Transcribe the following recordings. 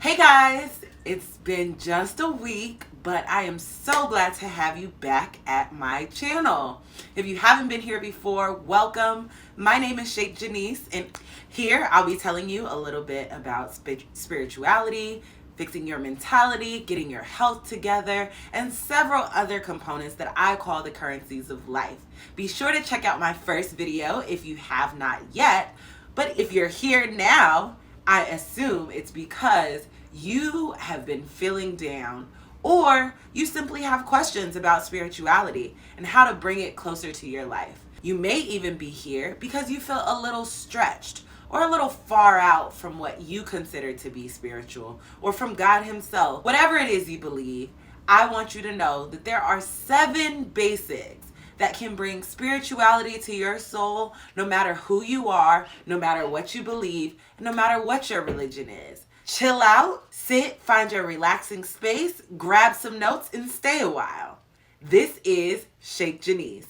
Hey guys, it's been just a week, but I am so glad to have you back at my channel. If you haven't been here before, welcome. My name is ShakeJenece, and here I'll be telling you a little bit about spirituality, fixing your mentality, getting your health together, and several other components that I call the currencies of life. Be sure to check out my first video if you have not yet, but if you're here now, I assume it's because you have been feeling down, or you simply have questions about spirituality and how to bring it closer to your life. You may even be here because you feel a little stretched or a little far out from what you consider to be spiritual or from God Himself. Whatever it is you believe, I want you to know that there are 7 basics that can bring spirituality to your soul, no matter who you are, no matter what you believe, and no matter what your religion is. Chill out, sit, find your relaxing space, grab some notes, and stay a while. This is ShakeJenece.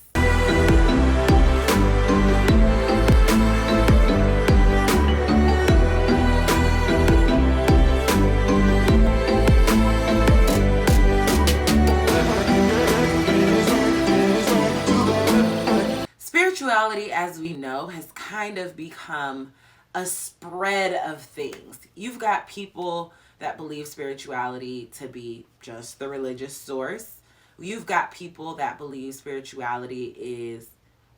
Spirituality, as we know, has kind of become a spread of things. You've got people that believe spirituality to be just the religious source. You've got people that believe spirituality is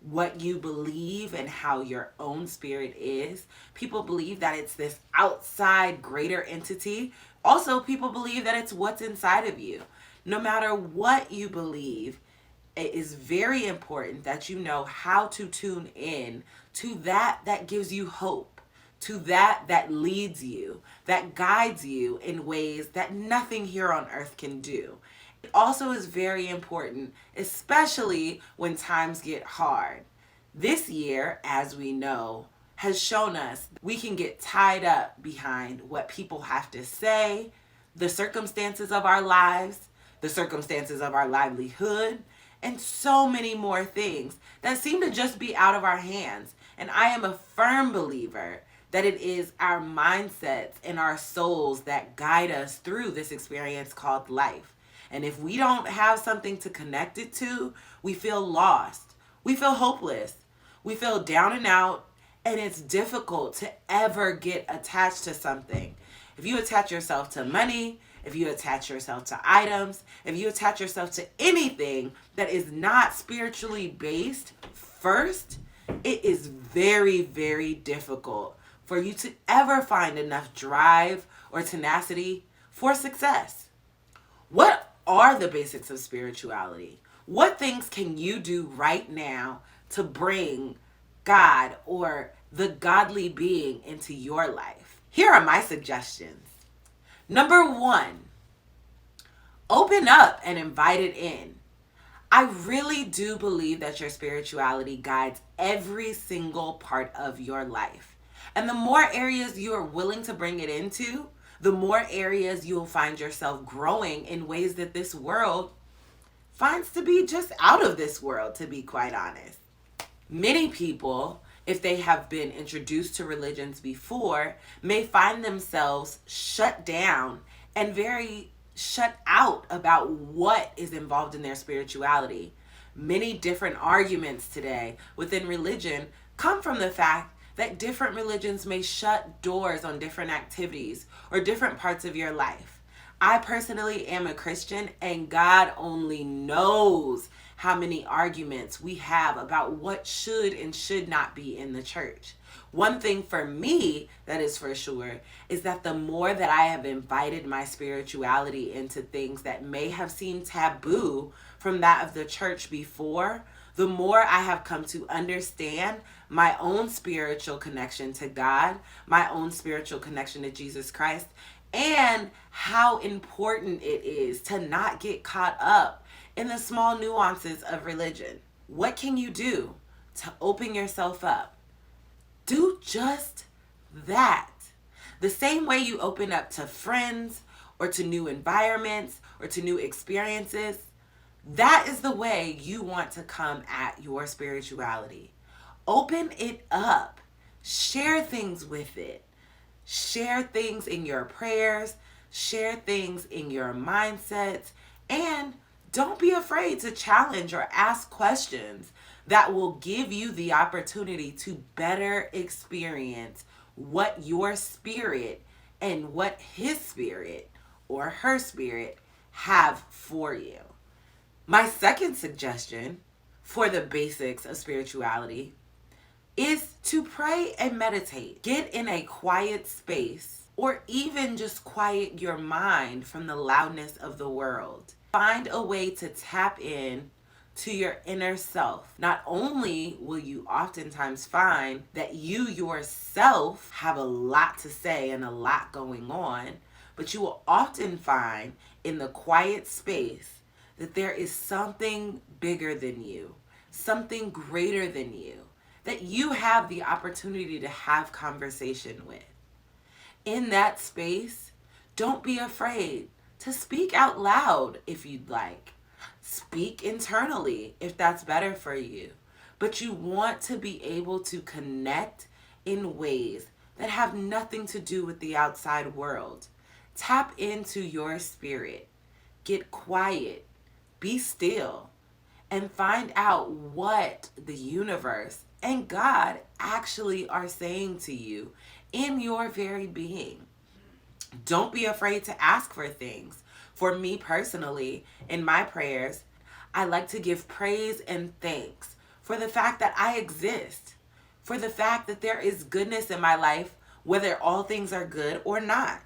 what you believe and how your own spirit is. People believe that it's this outside greater entity. Also, people believe that it's what's inside of you. No matter what you believe, it is very important that you know how to tune in to that gives you hope, to that leads you, that guides you in ways that nothing here on earth can do. It also is very important, especially when times get hard. This year, as we know, has shown us we can get tied up behind what people have to say, the circumstances of our lives, the circumstances of our livelihood, and so many more things that seem to just be out of our hands. And I am a firm believer that it is our mindsets and our souls that guide us through this experience called life. And if we don't have something to connect it to, we feel lost. We feel hopeless. We feel down and out, and it's difficult to ever get attached to something. If you attach yourself to money, if you attach yourself to items, if you attach yourself to anything that is not spiritually based first, it is very, very difficult for you to ever find enough drive or tenacity for success. What are the basics of spirituality? What things can you do right now to bring God or the godly being into your life? Here are my suggestions. Number 1, open up and invite it in. I really do believe that your spirituality guides every single part of your life. And the more areas you are willing to bring it into, the more areas you'll find yourself growing in ways that this world finds to be just out of this world, to be quite honest. Many people, if they have been introduced to religions before, may find themselves shut down and very shut out about what is involved in their spirituality. Many different arguments today within religion come from the fact that different religions may shut doors on different activities or different parts of your life. I personally am a Christian, and God only knows how many arguments we have about what should and should not be in the church. One thing for me that is for sure is that the more that I have invited my spirituality into things that may have seemed taboo from that of the church before, the more I have come to understand my own spiritual connection to God, my own spiritual connection to Jesus Christ, and how important it is to not get caught up in the small nuances of religion. What can you do to open yourself up? Do just that. The same way you open up to friends or to new environments or to new experiences, that is the way you want to come at your spirituality. Open it up. Share things with it. Share things in your prayers, share things in your mindsets, and don't be afraid to challenge or ask questions that will give you the opportunity to better experience what your spirit and what his spirit or her spirit have for you. My second suggestion for the basics of spirituality is to pray and meditate. Get in a quiet space or even just quiet your mind from the loudness of the world. Find a way to tap in to your inner self. Not only will you oftentimes find that you yourself have a lot to say and a lot going on, but you will often find in the quiet space that there is something bigger than you, something greater than you, that you have the opportunity to have conversation with. In that space, don't be afraid to speak out loud if you'd like. Speak internally if that's better for you. But you want to be able to connect in ways that have nothing to do with the outside world. Tap into your spirit. Get quiet. Be still. And find out what the universe and God actually are saying to you in your very being. Don't be afraid to ask for things. For me personally, in my prayers, I like to give praise and thanks for the fact that I exist, for the fact that there is goodness in my life, whether all things are good or not.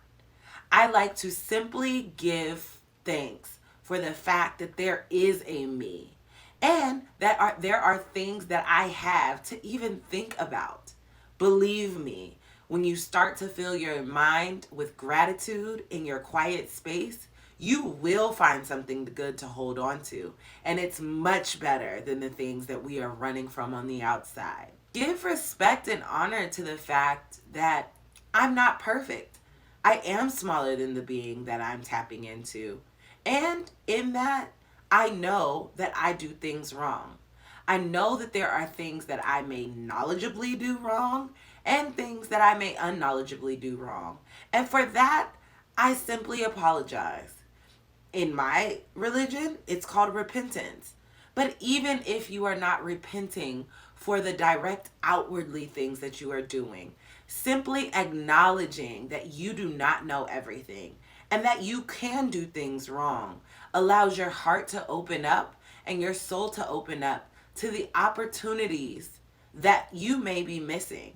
I like to simply give thanks for the fact that there is a me and that there are things that I have to even think about. Believe me, when you start to fill your mind with gratitude in your quiet space, you will find something good to hold on to. And it's much better than the things that we are running from on the outside. Give respect and honor to the fact that I'm not perfect. I am smaller than the being that I'm tapping into. And in that, I know that I do things wrong. I know that there are things that I may knowledgeably do wrong and things that I may unknowledgeably do wrong. And for that, I simply apologize. In my religion, it's called repentance. But even if you are not repenting for the direct outwardly things that you are doing, simply acknowledging that you do not know everything and that you can do things wrong allows your heart to open up and your soul to open up to the opportunities that you may be missing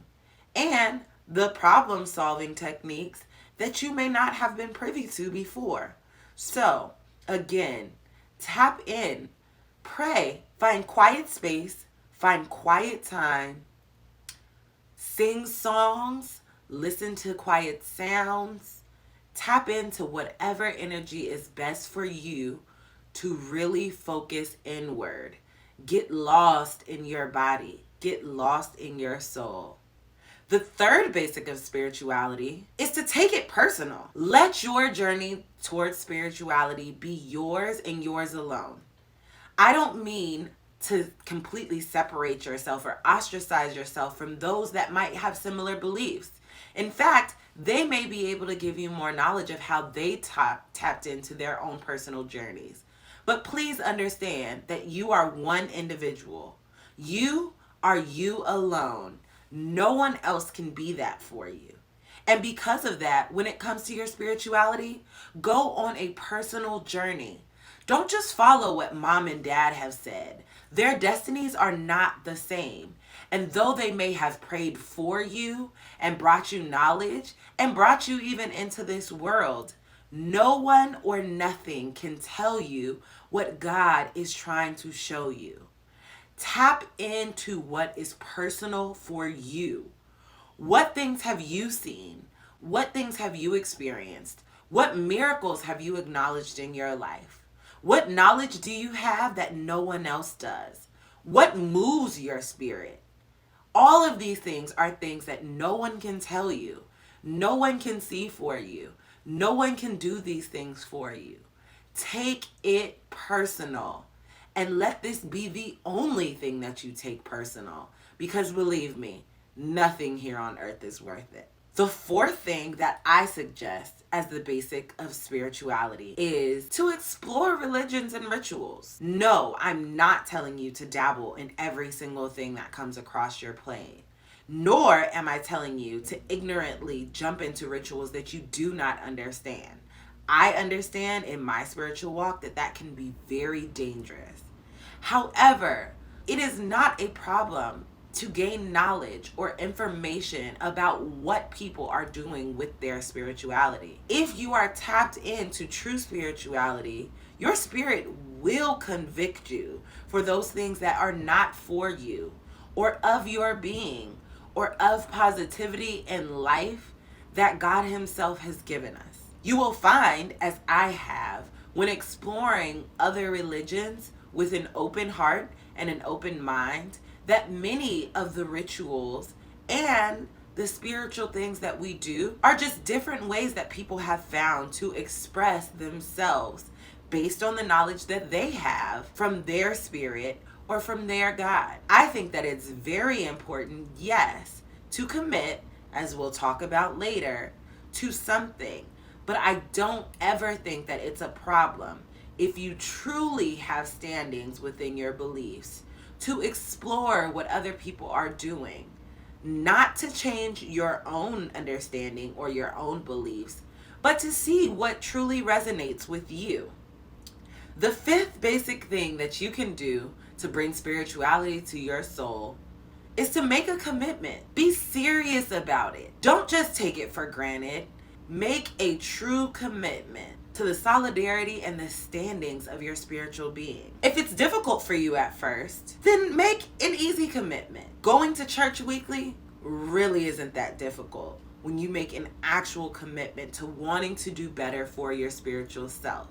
and the problem solving techniques that you may not have been privy to before. So, again, tap in, pray, find quiet space, find quiet time, sing songs, listen to quiet sounds, tap into whatever energy is best for you to really focus inward. Get lost in your body. Get lost in your soul. The third basic of spirituality is to take it personal. Let your journey towards spirituality be yours and yours alone. I don't mean to completely separate yourself or ostracize yourself from those that might have similar beliefs. In fact, they may be able to give you more knowledge of how they tapped into their own personal journeys. But please understand that you are one individual. You are you alone. No one else can be that for you. And because of that, when it comes to your spirituality, go on a personal journey. Don't just follow what mom and dad have said. Their destinies are not the same. And though they may have prayed for you and brought you knowledge and brought you even into this world, no one or nothing can tell you what God is trying to show you. Tap into what is personal for you. What things have you seen? What things have you experienced? What miracles have you acknowledged in your life? What knowledge do you have that no one else does? What moves your spirit? All of these things are things that no one can tell you. No one can see for you. No one can do these things for you. Take it personal. And let this be the only thing that you take personal. Because believe me, nothing here on earth is worth it. The fourth thing that I suggest as the basic of spirituality is to explore religions and rituals. No, I'm not telling you to dabble in every single thing that comes across your plane. Nor am I telling you to ignorantly jump into rituals that you do not understand. I understand in my spiritual walk that can be very dangerous. However, it is not a problem to gain knowledge or information about what people are doing with their spirituality. If you are tapped into true spirituality, your spirit will convict you for those things that are not for you or of your being or of positivity in life that God Himself has given us. You will find, as I have, when exploring other religions with an open heart and an open mind, that many of the rituals and the spiritual things that we do are just different ways that people have found to express themselves based on the knowledge that they have from their spirit or from their God. I think that it's very important, yes, to commit, as we'll talk about later, to something. But I don't ever think that it's a problem if you truly have standings within your beliefs to explore what other people are doing, not to change your own understanding or your own beliefs, but to see what truly resonates with you. The fifth basic thing that you can do to bring spirituality to your soul is to make a commitment. Be serious about it. Don't just take it for granted. Make a true commitment to the solidarity and the standings of your spiritual being. If it's difficult for you at first, then make an easy commitment. Going to church weekly really isn't that difficult when you make an actual commitment to wanting to do better for your spiritual self.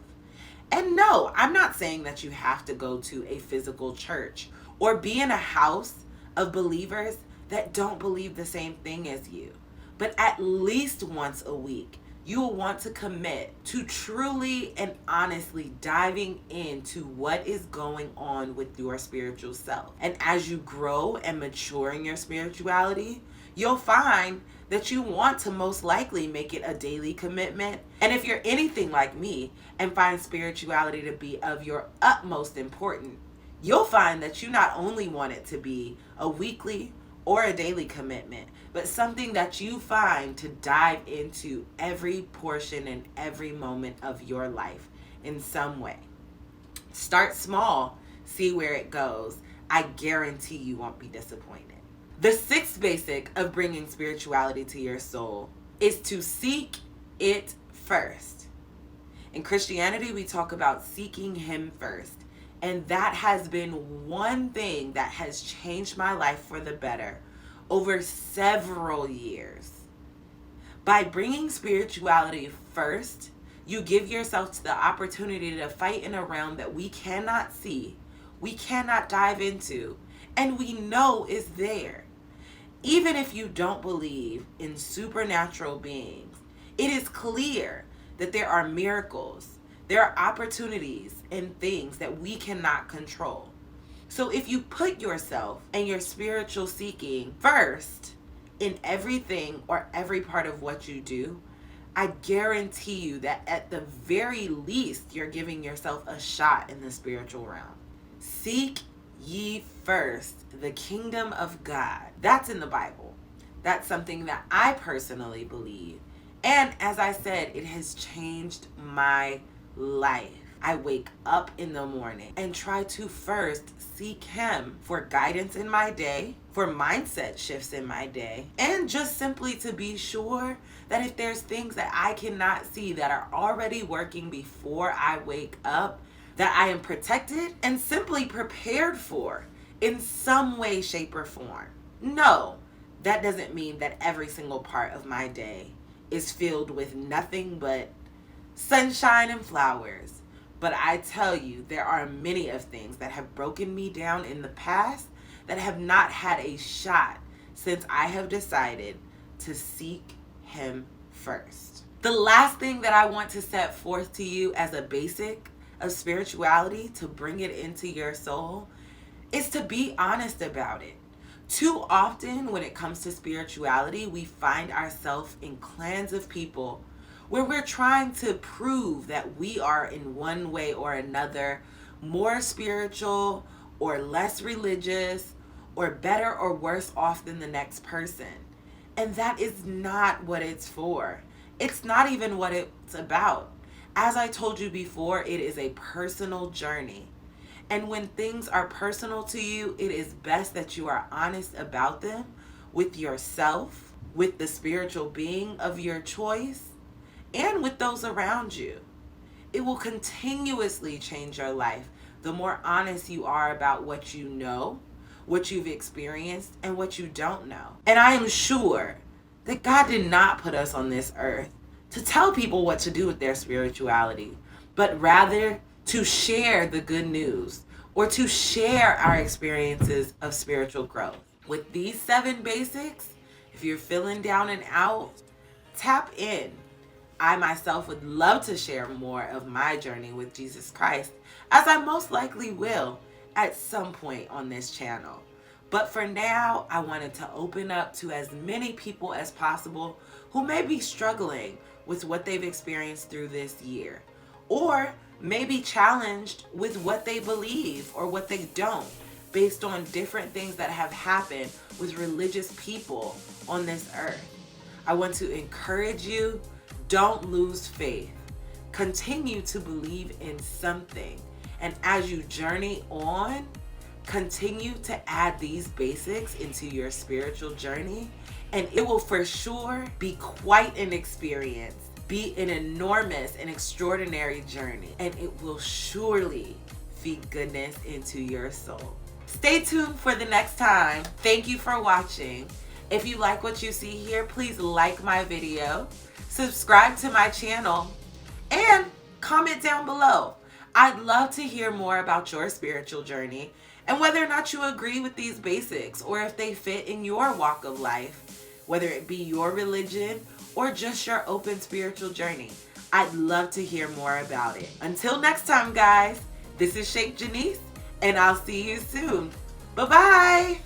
And no, I'm not saying that you have to go to a physical church or be in a house of believers that don't believe the same thing as you. But at least once a week, you will want to commit to truly and honestly diving into what is going on with your spiritual self. And as you grow and mature in your spirituality, you'll find that you want to most likely make it a daily commitment. And if you're anything like me and find spirituality to be of your utmost importance, you'll find that you not only want it to be a weekly or a daily commitment, but something that you find to dive into every portion and every moment of your life in some way. Start small, see where it goes. I guarantee you won't be disappointed. The sixth basic of bringing spirituality to your soul is to seek it first. In Christianity, we talk about seeking Him first. And that has been one thing that has changed my life for the better over several years. By bringing spirituality first, you give yourself the opportunity to fight in a realm that we cannot see, we cannot dive into, and we know is there. Even if you don't believe in supernatural beings, it is clear that there are miracles, there are opportunities and things that we cannot control. So if you put yourself and your spiritual seeking first in everything or every part of what you do, I guarantee you that at the very least, you're giving yourself a shot in the spiritual realm. Seek ye first the kingdom of God. That's in the Bible. That's something that I personally believe. And as I said, it has changed my life. I wake up in the morning and try to first seek Him for guidance in my day, for mindset shifts in my day, and just simply to be sure that if there's things that I cannot see that are already working before I wake up, that I am protected and simply prepared for in some way, shape, or form. No, that doesn't mean that every single part of my day is filled with nothing but sunshine and flowers. But I tell you, there are many of things that have broken me down in the past that have not had a shot since I have decided to seek Him first. The last thing that I want to set forth to you as a basic of spirituality to bring it into your soul is to be honest about it. Too often, when it comes to spirituality, we find ourselves in clans of people where we're trying to prove that we are in one way or another more spiritual or less religious or better or worse off than the next person. And that is not what it's for. It's not even what it's about. As I told you before, it is a personal journey. And when things are personal to you, it is best that you are honest about them with yourself, with the spiritual being of your choice, and with those around you. It will continuously change your life the more honest you are about what you know, what you've experienced, and what you don't know. And I am sure that God did not put us on this earth to tell people what to do with their spirituality, but rather to share the good news or to share our experiences of spiritual growth. With these 7 basics, if you're feeling down and out, tap in. I myself would love to share more of my journey with Jesus Christ, as I most likely will at some point on this channel. But for now, I wanted to open up to as many people as possible who may be struggling with what they've experienced through this year, or may be challenged with what they believe or what they don't, based on different things that have happened with religious people on this earth. I want to encourage you, don't lose faith. Continue to believe in something. And as you journey on, continue to add these basics into your spiritual journey, and it will for sure be quite an experience, be an enormous and extraordinary journey, and it will surely feed goodness into your soul. Stay tuned for the next time. Thank you for watching. If you like what you see here, please like my video, subscribe to my channel, and comment down below. I'd love to hear more about your spiritual journey and whether or not you agree with these basics or if they fit in your walk of life, whether it be your religion or just your open spiritual journey. I'd love to hear more about it. Until next time, guys, this is ShakeJenece, and I'll see you soon. Bye-bye.